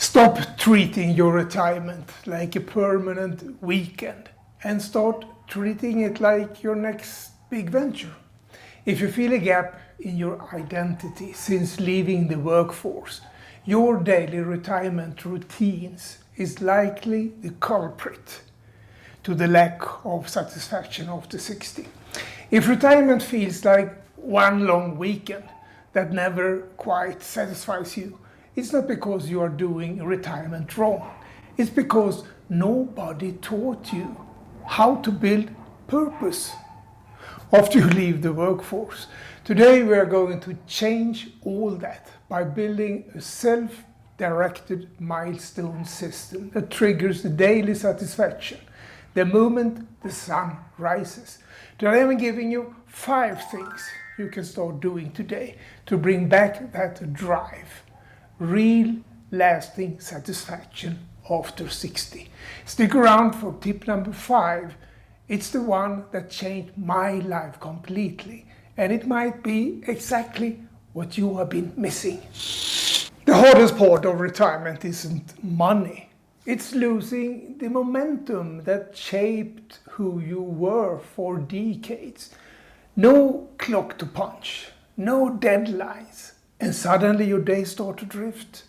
Stop treating your retirement like a permanent weekend and start treating it like your next big venture. If you feel a gap in your identity since leaving the workforce, your daily retirement routines is likely the culprit to the lack of satisfaction after 60. If retirement feels like one long weekend that never quite satisfies you, it's not because you are doing retirement wrong. It's because nobody taught you how to build purpose after you leave the workforce. Today we are going to change all that by building a self-directed milestone system that triggers the daily satisfaction the moment the sun rises. Today I'm giving you 5 things you can start doing today to bring back that drive, real lasting satisfaction after 60. Stick around for tip number 5. It's the one that changed my life completely, and it might be exactly what you have been missing. The hardest part of retirement isn't money. It's losing the momentum that shaped who you were for decades. No clock to punch, no deadlines, and suddenly your days start to drift.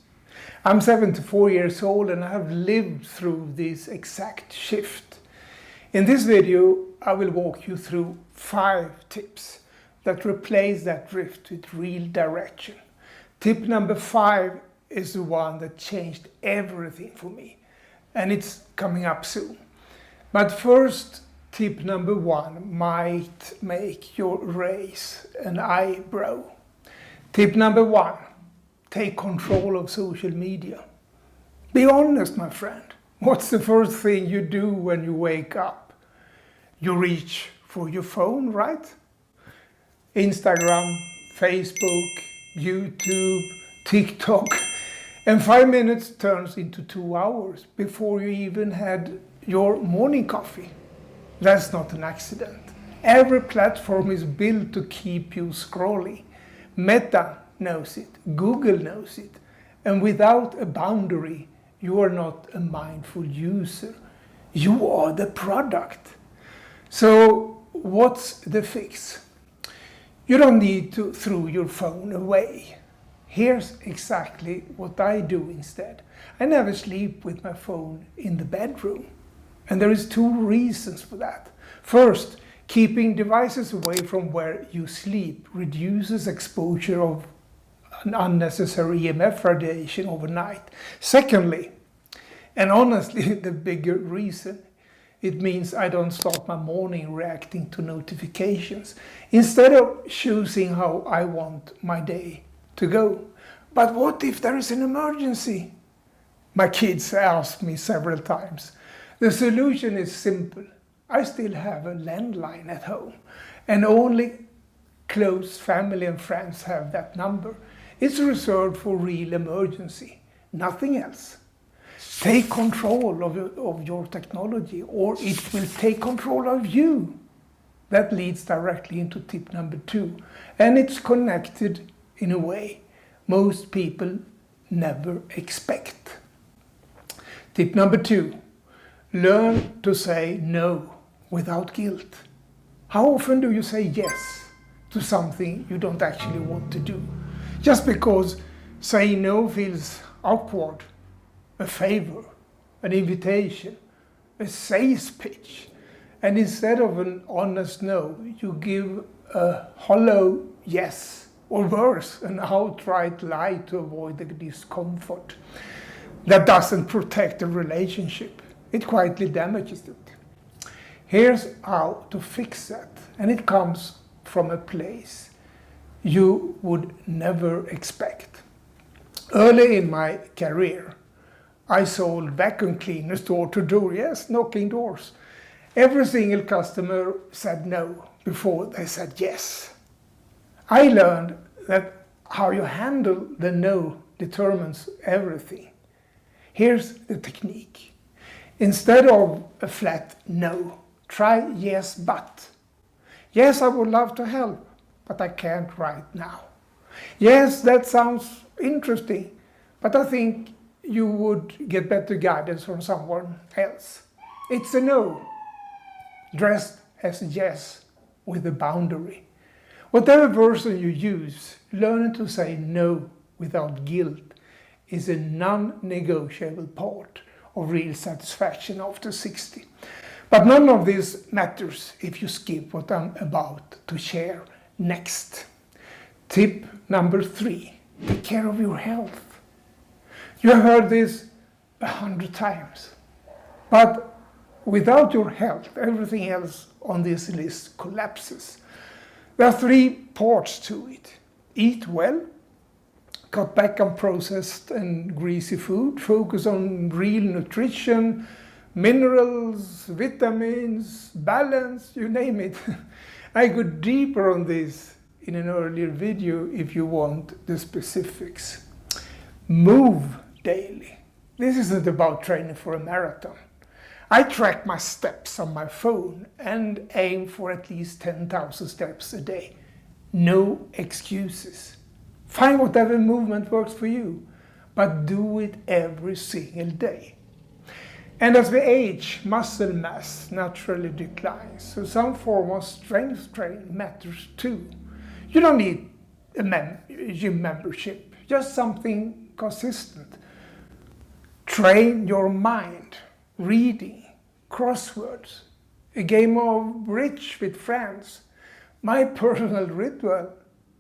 I'm 74 years old and I have lived through this exact shift. In this video, I will walk you through 5 tips that replace that drift with real direction. Tip number 5 is the one that changed everything for me, and it's coming up soon. But first, tip number 1 might make your raise an eyebrow. Tip number 1, take control of social media. Be honest, my friend. What's the first thing you do when you wake up? You reach for your phone, right? Instagram, Facebook, YouTube, TikTok, and 5 minutes turns into 2 hours before you even had your morning coffee. That's not an accident. Every platform is built to keep you scrolling. Meta knows it, Google knows it, and without a boundary, you are not a mindful user. You are the product. So what's the fix? You don't need to throw your phone away. Here's exactly what I do instead. I never sleep with my phone in the bedroom. And there is 2 reasons for that. First, keeping devices away from where you sleep reduces exposure of an unnecessary EMF radiation overnight. Secondly, and honestly the bigger reason, it means I don't start my morning reacting to notifications, instead of choosing how I want my day to go. But what if there is an emergency? My kids asked me several times. The solution is simple. I still have a landline at home, and only close family and friends have that number. It's reserved for real emergency, nothing else. Take control of your technology, or it will take control of you. That leads directly into tip number 2, and it's connected in a way most people never expect. Tip number 2, learn to say no without guilt. How often do you say yes to something you don't actually want to do? Just because saying no feels awkward, a favor, an invitation, a sales pitch, and instead of an honest no, you give a hollow yes, or worse, an outright lie to avoid the discomfort. That doesn't protect the relationship. It quietly damages it. Here's how to fix that, and it comes from a place you would never expect. Early in my career, I sold vacuum cleaners door to door, yes, knocking doors. Every single customer said no before they said yes. I learned that how you handle the no determines everything. Here's the technique. Instead of a flat no, try yes but. Yes, I would love to help, but I can't right now. Yes, that sounds interesting, but I think you would get better guidance from someone else. It's a no, dressed as a yes with a boundary. Whatever version you use, learning to say no without guilt is a non-negotiable part of real satisfaction after 60. But none of this matters if you skip what I'm about to share next. Tip number 3, take care of your health. You have heard this 100 times, but without your health, everything else on this list collapses. There are 3 parts to it. Eat well, cut back on processed and greasy food, focus on real nutrition, minerals, vitamins, balance, you name it. I go deeper on this in an earlier video if you want the specifics. Move daily. This isn't about training for a marathon. I track my steps on my phone and aim for at least 10,000 steps a day. No excuses. Find whatever movement works for you, but do it every single day. And as we age, muscle mass naturally declines, so some form of strength training matters too. You don't need a gym membership, just something consistent. Train your mind, reading, crosswords, a game of bridge with friends. My personal ritual,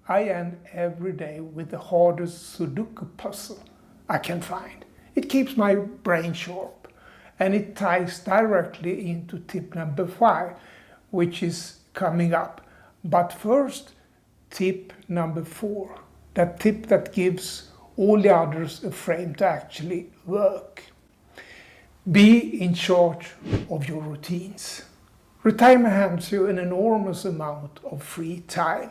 I end every day with the hardest Sudoku puzzle I can find. It keeps my brain sharp, and it ties directly into tip number 5, which is coming up. But first, tip number 4, that tip that gives all the others a frame to actually work. Be in charge of your routines. Retirement hands you an enormous amount of free time.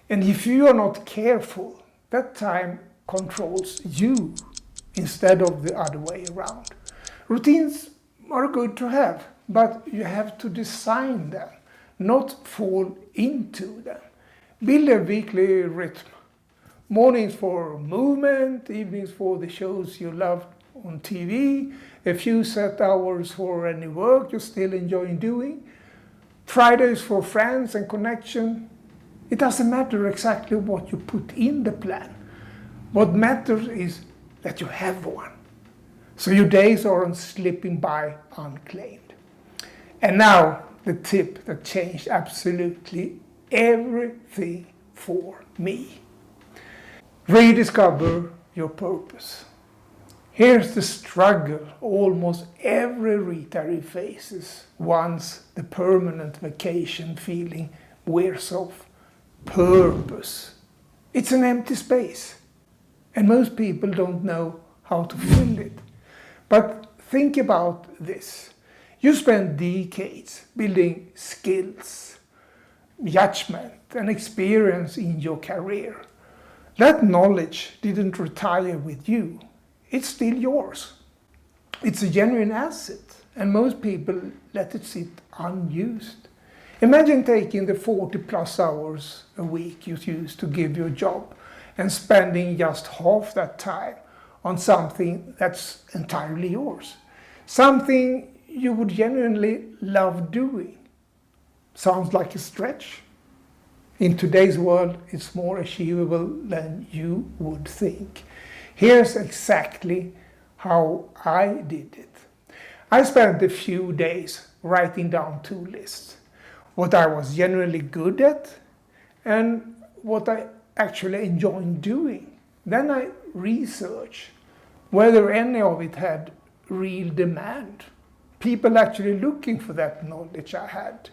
And if you are not careful, that time controls you instead of the other way around. Routines are good to have, but you have to design them, not fall into them. Build a weekly rhythm. Mornings for movement, evenings for the shows you love on TV, a few set hours for any work you still enjoy doing, Fridays for friends and connection. It doesn't matter exactly what you put in the plan. What matters is that you have one, so your days aren't slipping by unclaimed. And now the tip that changed absolutely everything for me. Rediscover your purpose. Here's the struggle almost every retiree faces once the permanent vacation feeling wears off. Purpose. It's an empty space, and most people don't know how to fill it. But think about this. You spend decades building skills, judgment, and experience in your career. That knowledge didn't retire with you. It's still yours. It's a genuine asset, and most people let it sit unused. Imagine taking the 40 plus hours a week you used to give your job and spending just half that time on something that's entirely yours. Something you would genuinely love doing. Sounds like a stretch? In today's world, it's more achievable than you would think. Here's exactly how I did it. I spent a few days writing down 2 lists. What I was genuinely good at and what I actually enjoyed doing. Then I researched whether any of it had real demand. People actually looking for that knowledge I had.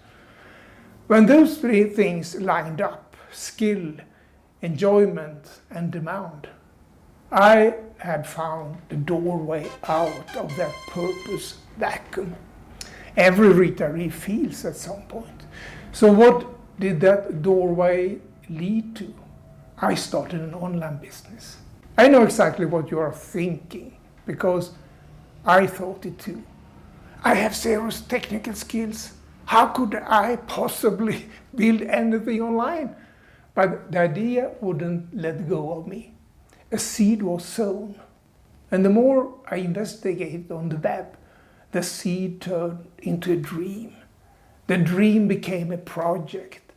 When those 3 things lined up, skill, enjoyment, and demand, I had found the doorway out of that purpose vacuum. Every retiree feels at some point. So what did that doorway lead to? I started an online business. I know exactly what you are thinking, because I thought it too. I have 0 technical skills. How could I possibly build anything online? But the idea wouldn't let go of me. A seed was sown, And the more I investigated on the web, the seed turned into a dream. The dream became a project.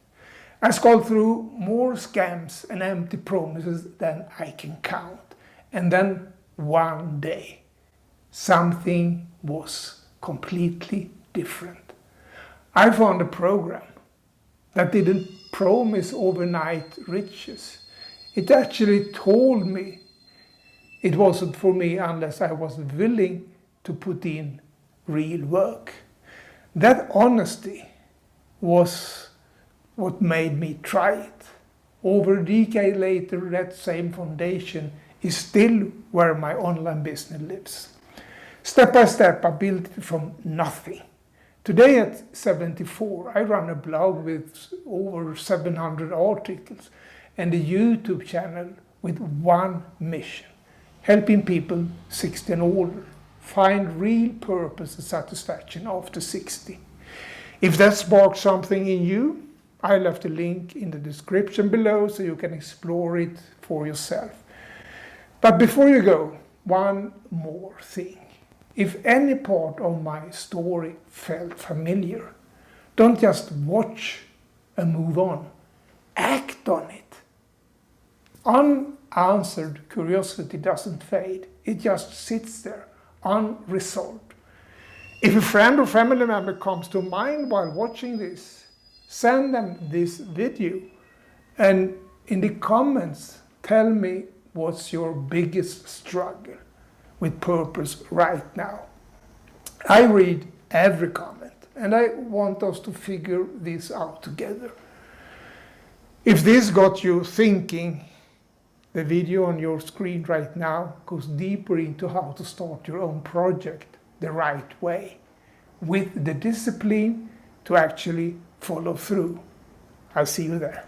I scrolled through more scams and empty promises than I can count. And then one day, something was completely different. I found a program that didn't promise overnight riches. It actually told me it wasn't for me unless I was willing to put in real work. That honesty was what made me try it. Over a decade later, that same foundation is still where my online business lives. Step by step, I built it from nothing. Today at 74, I run a blog with over 700 articles and a YouTube channel with one mission: helping people 60 and older find real purpose and satisfaction after 60. If that sparks something in you, I left a link in the description below so you can explore it for yourself. But before you go, one more thing. If any part of my story felt familiar, don't just watch and move on. Act on it. Unanswered curiosity doesn't fade. It just sits there, unresolved. If a friend or family member comes to mind while watching this, send them this video and in the comments tell me what's your biggest struggle with purpose right now. I read every comment and I want us to figure this out together. If this got you thinking, the video on your screen right now goes deeper into how to start your own project the right way, with the discipline to actually follow through. I'll see you there.